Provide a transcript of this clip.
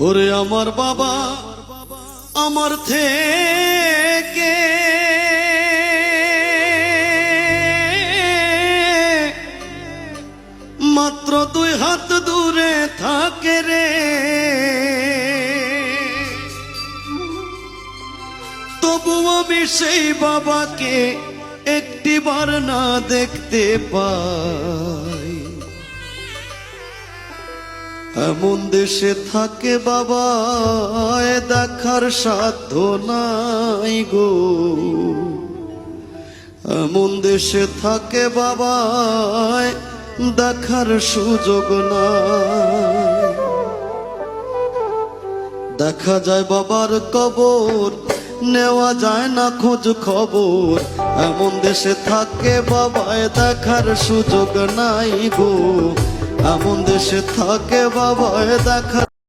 ওরে আমার বাবা আমার থেকে মাত্র 2 হাত দূরে থাকে রে, তবু আমি সেই বাবাকে একটিবার না দেখতে পাই। এমন দেশে থাকে বাবা দেখার সাধ্য নাই গো, এমন দেশে থাকে বাবা দেখার সুযোগ নাই। দেখা যায় বাবার কবর, নেওয়া যায় না খোঁজ খবর, এমন দেশে থাকে বাবায় দেখার সুযোগ নাই গো, এমন দেশে থাকে বাবায় দেখার